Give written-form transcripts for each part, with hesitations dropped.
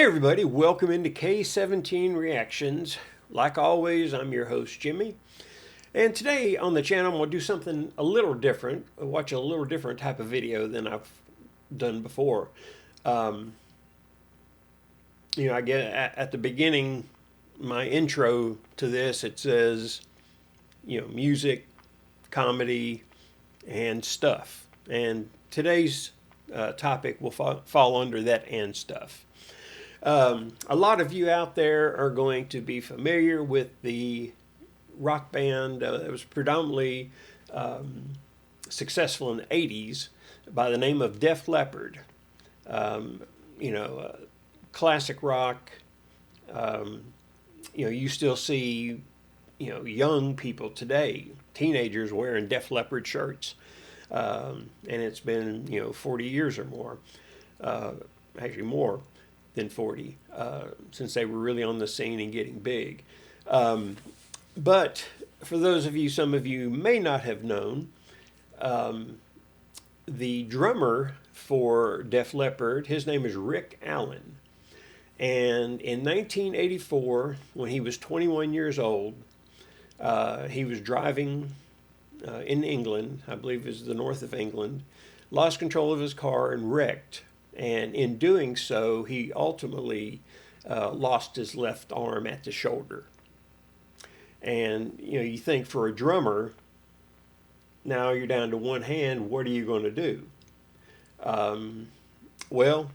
everybody, welcome into K17 Reactions. Like always, I'm your host Jimmy. And today on the channel, I'm going to do something a little different. Watch a little different type of video than I've done before. I get at the beginning, my intro to this, it says, music, comedy, and stuff. And today's topic will fall under that and stuff. A lot of you out there are going to be familiar with the rock band that was predominantly successful in the 80s by the name of Def Leppard. Classic rock. You still see, young people today, teenagers wearing Def Leppard shirts. And it's been, 40 years or more, actually more than 40, since they were really on the scene and getting big. But for those of you, some of you may not have known, the drummer for Def Leppard, his name is Rick Allen. And in 1984, when he was 21 years old, he was driving in England, I believe it was the north of England, lost control of his car and wrecked. And in doing so, he ultimately lost his left arm at the shoulder. And, you think for a drummer, now you're down to one hand, what are you going to do? Well,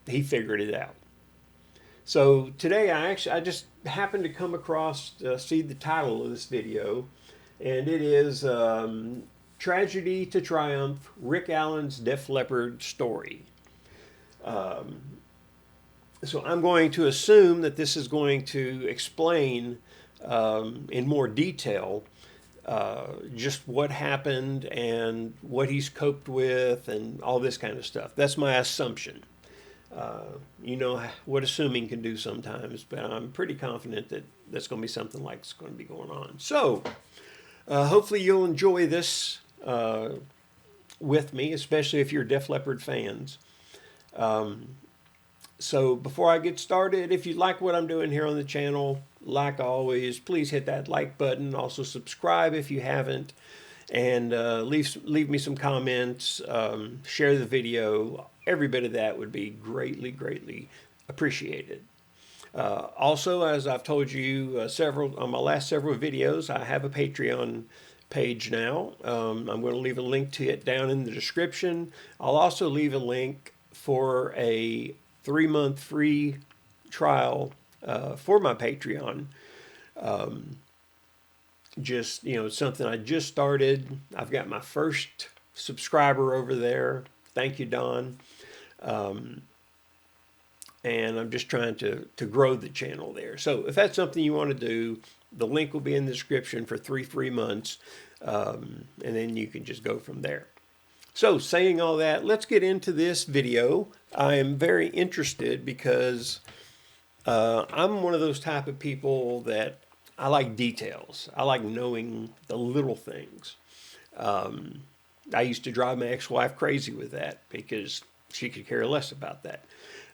he figured it out. So today I just happened to come across, see the title of this video, and it is Tragedy to Triumph, Rick Allen's Def Leppard Story. So I'm going to assume that this is going to explain in more detail just what happened and what he's coped with and all this kind of stuff. That's my assumption. What assuming can do sometimes, but I'm pretty confident that that's going to be something like it's going to be going on. So hopefully you'll enjoy this with me, especially if you're Def Leppard fans. So before I get started, if you like what I'm doing here on the channel, like always, please hit that like button. Also subscribe if you haven't, and leave me some comments, share the video. Every bit of that would be greatly, greatly appreciated. Also, as I've told you on my last several videos, I have a Patreon page now. I'm going to leave a link to it down in the description. I'll also leave a link for a 3-month free trial for my Patreon. Something I just started. I've got my first subscriber over there. Thank you, Don. And I'm just trying to grow the channel there. So if that's something you want to do, the link will be in the description for 3 free months. And then you can just go from there. So saying all that, let's get into this video. I am very interested because I'm one of those type of people that I like details. I like knowing the little things. I used to drive my ex-wife crazy with that because she could care less about that.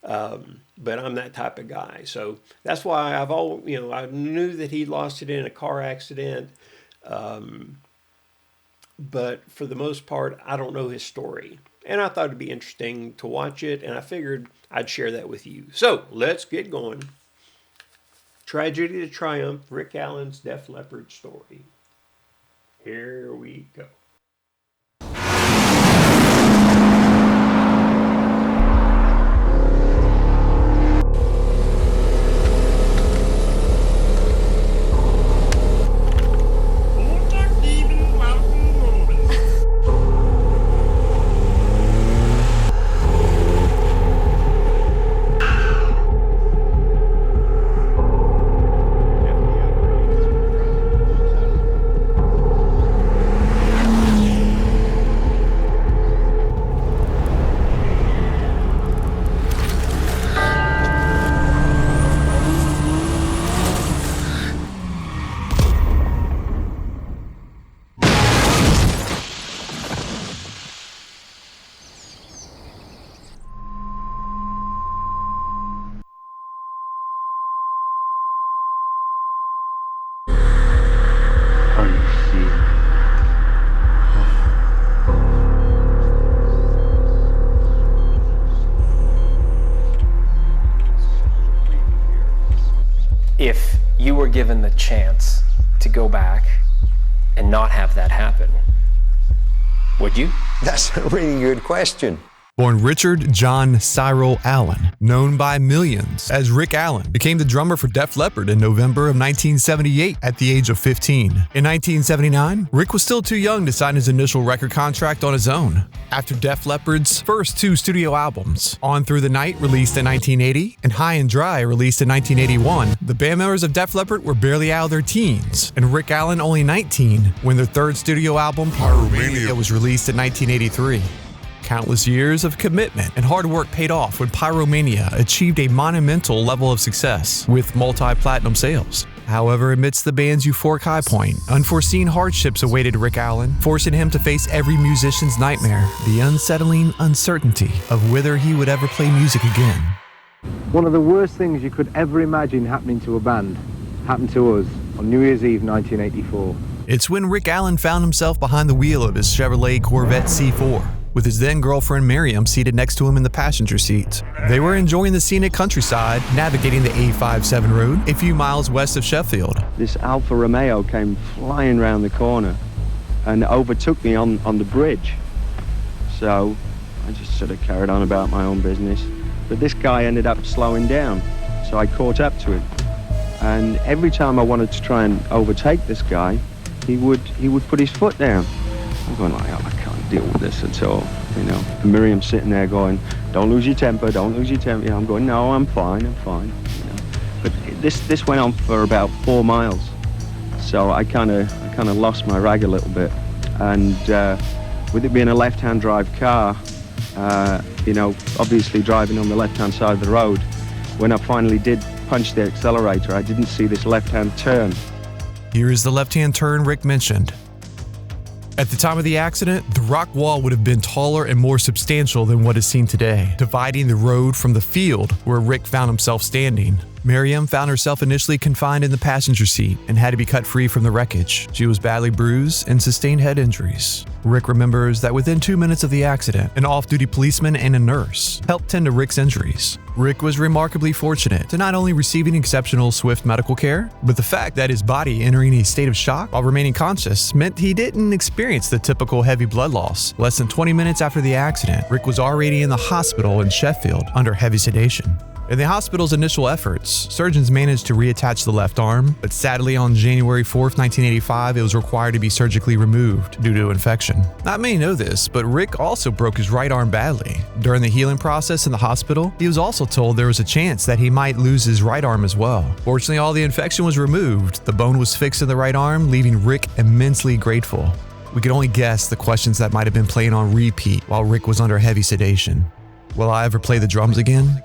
But I'm that type of guy. So that's why I knew that he lost it in a car accident. But for the most part, I don't know his story. And I thought it'd be interesting to watch it, and I figured I'd share that with you. So let's get going. Tragedy to Triumph, Rick Allen's Def Leppard Story. Here we go. I see. If you were given the chance to go back and not have that happen, would you? That's a really good question. Born Richard John Cyril Allen, known by millions as Rick Allen, became the drummer for Def Leppard in November of 1978 at the age of 15. In 1979, Rick was still too young to sign his initial record contract on his own. After Def Leppard's first two studio albums, On Through the Night, released in 1980, and High and Dry, released in 1981, the band members of Def Leppard were barely out of their teens, and Rick Allen only 19 when their third studio album, PARAMEDIC, was released in 1983. Countless years of commitment and hard work paid off when Pyromania achieved a monumental level of success with multi-platinum sales. However, amidst the band's euphoric high point, unforeseen hardships awaited Rick Allen, forcing him to face every musician's nightmare, the unsettling uncertainty of whether he would ever play music again. One of the worst things you could ever imagine happening to a band happened to us on New Year's Eve 1984. It's when Rick Allen found himself behind the wheel of his Chevrolet Corvette C4, with his then-girlfriend Miriam seated next to him in the passenger seat. They were enjoying the scenic countryside, navigating the A57 road a few miles west of Sheffield. This Alfa Romeo came flying round the corner and overtook me on the bridge. So I just sort of carried on about my own business. But this guy ended up slowing down, so I caught up to him. And every time I wanted to try and overtake this guy, he would put his foot down. I'm going like, oh, I can't deal with this at all, you know. And Miriam's sitting there going, don't lose your temper, don't lose your temper. You know, I'm going, no, I'm fine, you know. But this went on for about 4 miles. So I kind of lost my rag a little bit. And with it being a left-hand drive car, you know, obviously driving on the left-hand side of the road, when I finally did punch the accelerator, I didn't see this left-hand turn. Here is the left-hand turn Rick mentioned. At the time of the accident, the rock wall would have been taller and more substantial than what is seen today, dividing the road from the field where Rick found himself standing. Miriam found herself initially confined in the passenger seat and had to be cut free from the wreckage. She was badly bruised and sustained head injuries. Rick remembers that within 2 minutes of the accident, an off-duty policeman and a nurse helped tend to Rick's injuries. Rick was remarkably fortunate to not only receiving exceptional swift medical care, but the fact that his body entering a state of shock while remaining conscious meant he didn't experience the typical heavy blood loss. Less than 20 minutes after the accident, Rick was already in the hospital in Sheffield under heavy sedation. In the hospital's initial efforts, surgeons managed to reattach the left arm, but sadly on January 4th, 1985, it was required to be surgically removed due to infection. Not many know this, but Rick also broke his right arm badly. During the healing process in the hospital, he was also told there was a chance that he might lose his right arm as well. Fortunately, all the infection was removed, the bone was fixed in the right arm, leaving Rick immensely grateful. We could only guess the questions that might have been playing on repeat while Rick was under heavy sedation. Will I ever play the drums again?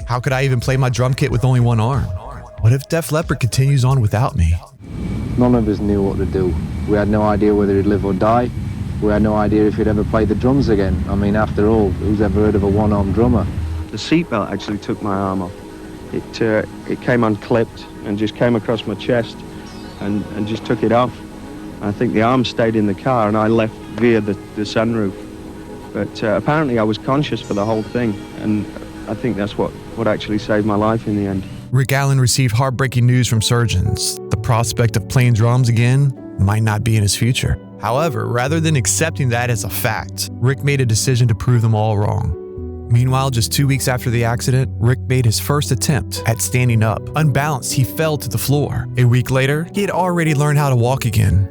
How could I even play my drum kit with only one arm? What if Def Leppard continues on without me? None of us knew what to do. We had no idea whether he'd live or die. We had no idea if he'd ever play the drums again. I mean, after all, who's ever heard of a one-armed drummer? The seatbelt actually took my arm off. It came unclipped and just came across my chest and just took it off. I think the arm stayed in the car and I left via the sunroof. But apparently I was conscious for the whole thing, and I think that's what actually saved my life in the end. Rick Allen received heartbreaking news from surgeons. The prospect of playing drums again might not be in his future. However, rather than accepting that as a fact, Rick made a decision to prove them all wrong. Meanwhile, just 2 weeks after the accident, Rick made his first attempt at standing up. Unbalanced, he fell to the floor. A week later, he had already learned how to walk again.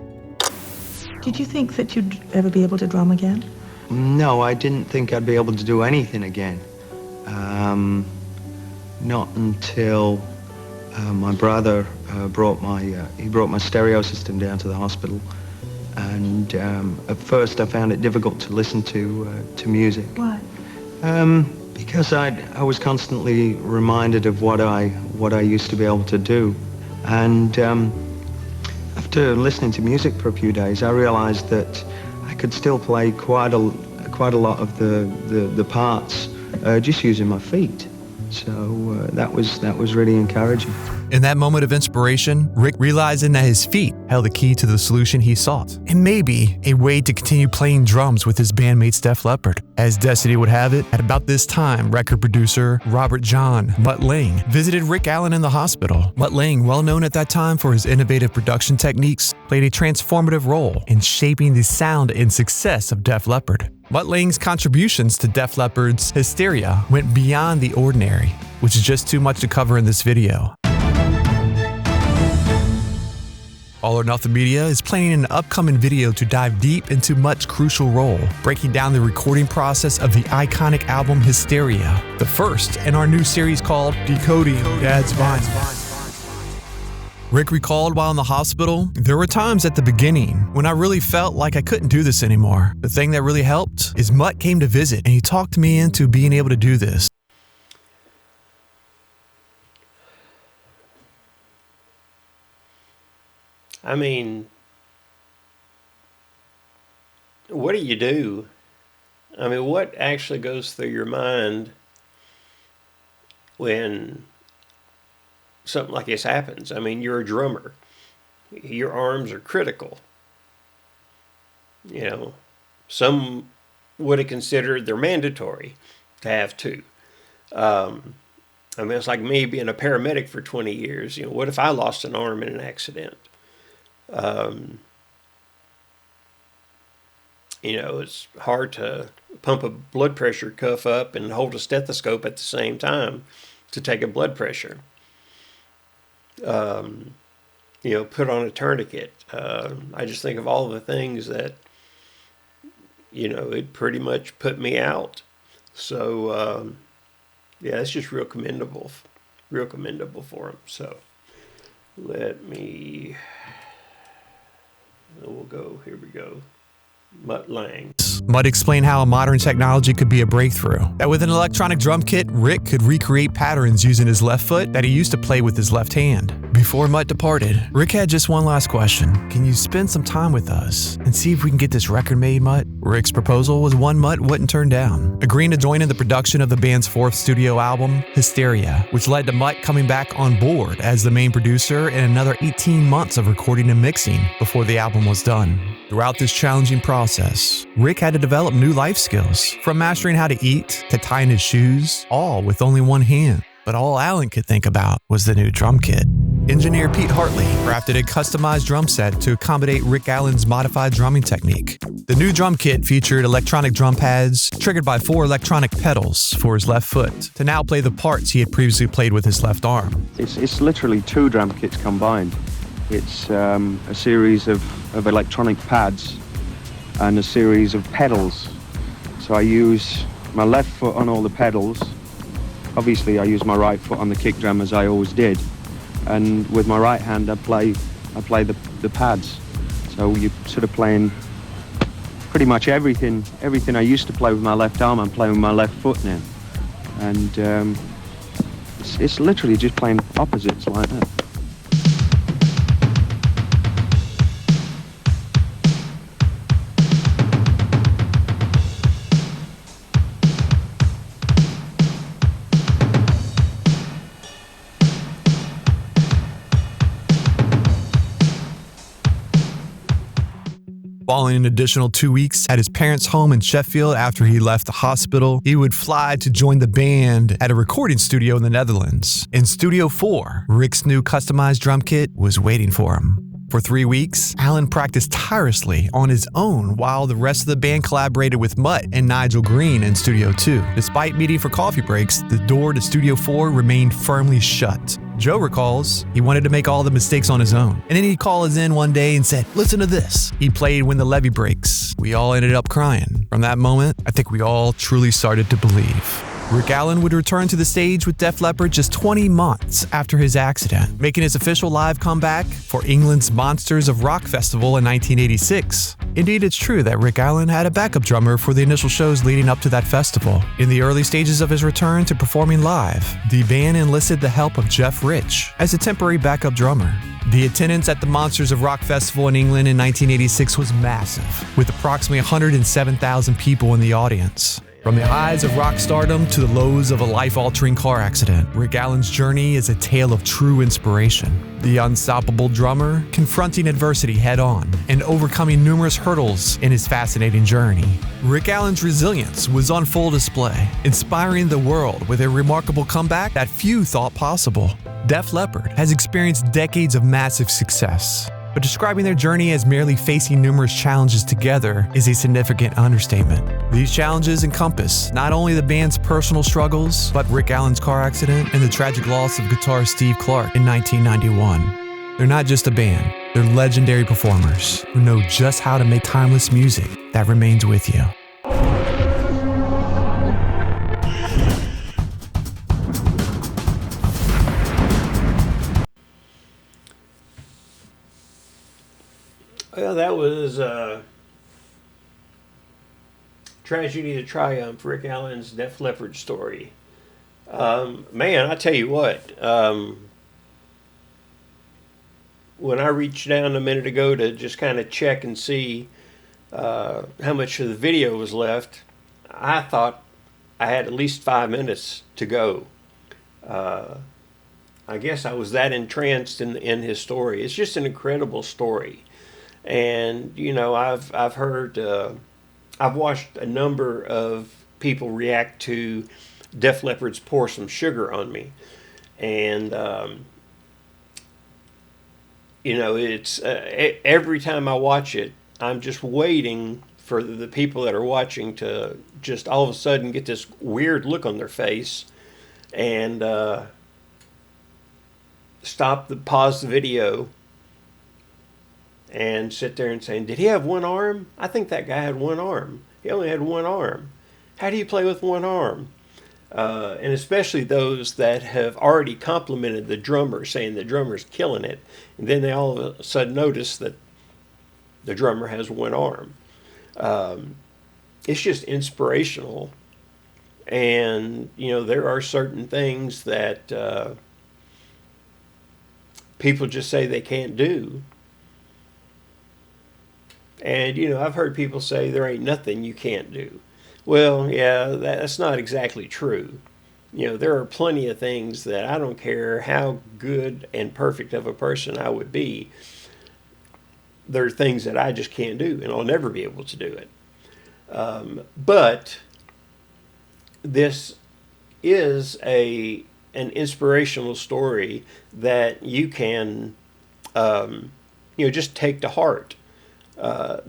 Did you think that you'd ever be able to drum again? No, I didn't think I'd be able to do anything again. Not until my brother brought my stereo system down to the hospital, and at first I found it difficult to listen to music. Why? Because I was constantly reminded of what I used to be able to do, and after listening to music for a few days, I realized that I could still play quite a lot of the parts just using my feet. So that was really encouraging. In that moment of inspiration, Rick realizing that his feet held the key to the solution he sought, and maybe a way to continue playing drums with his bandmates Def Leppard. As destiny would have it, at about this time, record producer Robert John Mutt Lange visited Rick Allen in the hospital. Mutt Lange, well known at that time for his innovative production techniques, played a transformative role in shaping the sound and success of Def Leppard. Mutt Lange's contributions to Def Leppard's Hysteria went beyond the ordinary, which is just too much to cover in this video. All or Nothing Media is planning an upcoming video to dive deep into Mutt's crucial role, breaking down the recording process of the iconic album Hysteria, the first in our new series called Decoding Dad's Vinyl. Rick recalled while in the hospital, there were times at the beginning when I really felt like I couldn't do this anymore. The thing that really helped is Mutt came to visit and he talked me into being able to do this. I mean, what do you do? I mean, what actually goes through your mind when something like this happens? I mean, you're a drummer. Your arms are critical. You know, some would have considered they're mandatory to have two. I mean, it's like me being a paramedic for 20 years. You know, what if I lost an arm in an accident? You know, it's hard to pump a blood pressure cuff up and hold a stethoscope at the same time to take a blood pressure. You know, put on a tourniquet. I just think of all the things that, you know, it pretty much put me out. So, yeah, it's just real commendable for him. So, we'll go, here we go. Mutt Lange. Mutt explained how a modern technology could be a breakthrough. That with an electronic drum kit, Rick could recreate patterns using his left foot that he used to play with his left hand. Before Mutt departed, Rick had just one last question. Can you spend some time with us and see if we can get this record made, Mutt? Rick's proposal was one Mutt wouldn't turn down, agreeing to join in the production of the band's fourth studio album, Hysteria, which led to Mutt coming back on board as the main producer and another 18 months of recording and mixing before the album was done. Throughout this challenging process, Rick had to develop new life skills, from mastering how to eat to tying his shoes, all with only one hand. But all Allen could think about was the new drum kit. Engineer Pete Hartley crafted a customized drum set to accommodate Rick Allen's modified drumming technique. The new drum kit featured electronic drum pads triggered by 4 electronic pedals for his left foot to now play the parts he had previously played with his left arm. It's literally 2 drum kits combined. It's a series of electronic pads and a series of pedals. So I use my left foot on all the pedals. Obviously I use my right foot on the kick drum as I always did. And with my right hand I play the pads. So you're sort of playing pretty much everything I used to play with my left arm, I'm playing with my left foot now. And it's literally just playing opposites like that. Following an additional 2 weeks at his parents' home in Sheffield after he left the hospital, he would fly to join the band at a recording studio in the Netherlands. In Studio 4, Rick's new customized drum kit was waiting for him. For 3 weeks, Allen practiced tirelessly on his own while the rest of the band collaborated with Mutt and Nigel Green in Studio 2. Despite meeting for coffee breaks, the door to Studio 4 remained firmly shut. Joe recalls he wanted to make all the mistakes on his own. And then he'd call us in one day and said, "Listen to this." He played When the Levee Breaks. We all ended up crying. From that moment, I think we all truly started to believe. Rick Allen would return to the stage with Def Leppard just 20 months after his accident, making his official live comeback for England's Monsters of Rock Festival in 1986. Indeed, it's true that Rick Allen had a backup drummer for the initial shows leading up to that festival. In the early stages of his return to performing live, the band enlisted the help of Jeff Rich as a temporary backup drummer. The attendance at the Monsters of Rock Festival in England in 1986 was massive, with approximately 107,000 people in the audience. From the highs of rock stardom to the lows of a life-altering car accident, Rick Allen's journey is a tale of true inspiration. The unstoppable drummer confronting adversity head-on and overcoming numerous hurdles in his fascinating journey. Rick Allen's resilience was on full display, inspiring the world with a remarkable comeback that few thought possible. Def Leppard has experienced decades of massive success, but describing their journey as merely facing numerous challenges together is a significant understatement. These challenges encompass not only the band's personal struggles, but Rick Allen's car accident and the tragic loss of guitarist Steve Clark in 1991. They're not just a band, they're legendary performers who know just how to make timeless music that remains with you. Well, that was Tragedy to Triumph, Rick Allen's Def Leppard story. Man, I tell you what, when I reached down a minute ago to just kind of check and see how much of the video was left, I thought I had at least 5 minutes to go. I guess I was that entranced in his story. It's just an incredible story. And, you know, I've heard, I've watched a number of people react to Def Leppard's Pour Some Sugar on Me. And, you know, it's every time I watch it, I'm just waiting for the people that are watching to just all of a sudden get this weird look on their face and pause the video and sit there and saying, did he have one arm? I think that guy had one arm. He only had one arm. How do you play with one arm? And especially those that have already complimented the drummer, saying the drummer's killing it, and then they all of a sudden notice that the drummer has one arm. It's just inspirational. And, you know, there are certain things that people just say they can't do. And, you know, I've heard people say there ain't nothing you can't do. Well, yeah, that's not exactly true. You know, there are plenty of things that I don't care how good and perfect of a person I would be. There are things that I just can't do, and I'll never be able to do it. But this is an inspirational story that you can, just take to heart.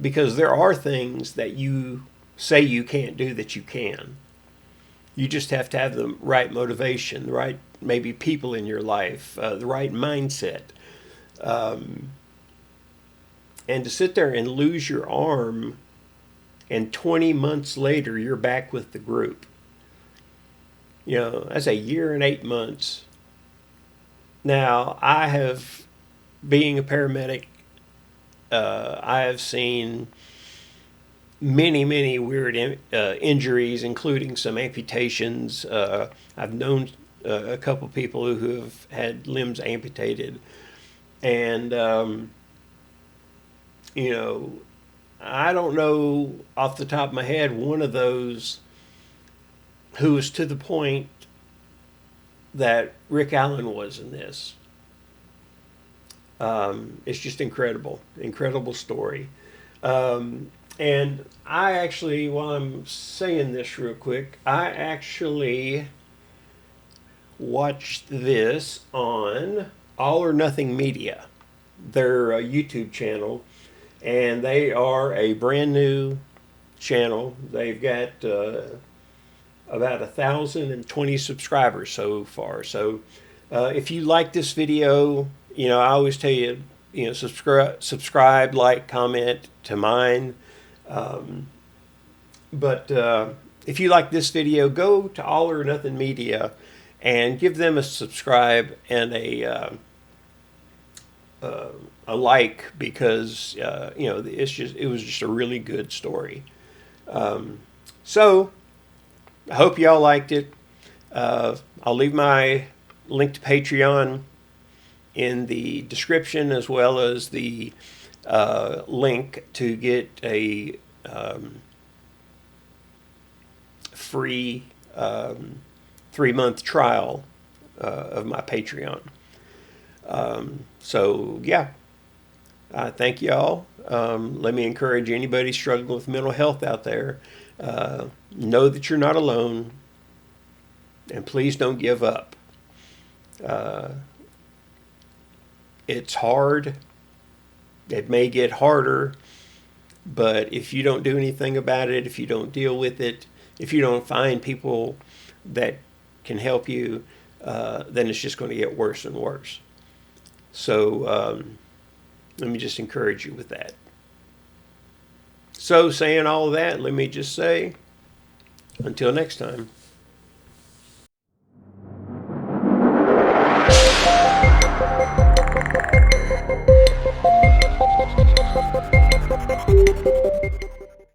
Because there are things that you say you can't do that you can. You just have to have the right motivation, the right maybe people in your life, the right mindset. And to sit there and lose your arm and 20 months later you're back with the group. You know, that's a year and 8 months. Now, being a paramedic, I have seen many, many weird injuries, including some amputations. I've known a couple people who have had limbs amputated. And, I don't know off the top of my head one of those who was to the point that Rick Allen was in this. It's just incredible story. And I actually, while I'm saying this real quick, I actually watched this on All or Nothing Media, their YouTube channel, and they are a brand new channel. They've got about 1,020 subscribers so far. So if you like this video, I always tell you, subscribe, like, comment to mine. But if you like this video, go to All or Nothing Media and give them a subscribe and a like, because it was just a really good story. So I hope y'all liked it. I'll leave my link to Patreon in the description, as well as the link to get a free 3-month trial of my Patreon. So yeah, thank y'all. Let me encourage anybody struggling with mental health out there. Know that you're not alone, and please don't give up. It's hard. It may get harder, but if you don't do anything about it, if you don't deal with it, if you don't find people that can help you, then it's just going to get worse and worse. So let me just encourage you with that. So saying all of that, let me just say, until next time. Thank you.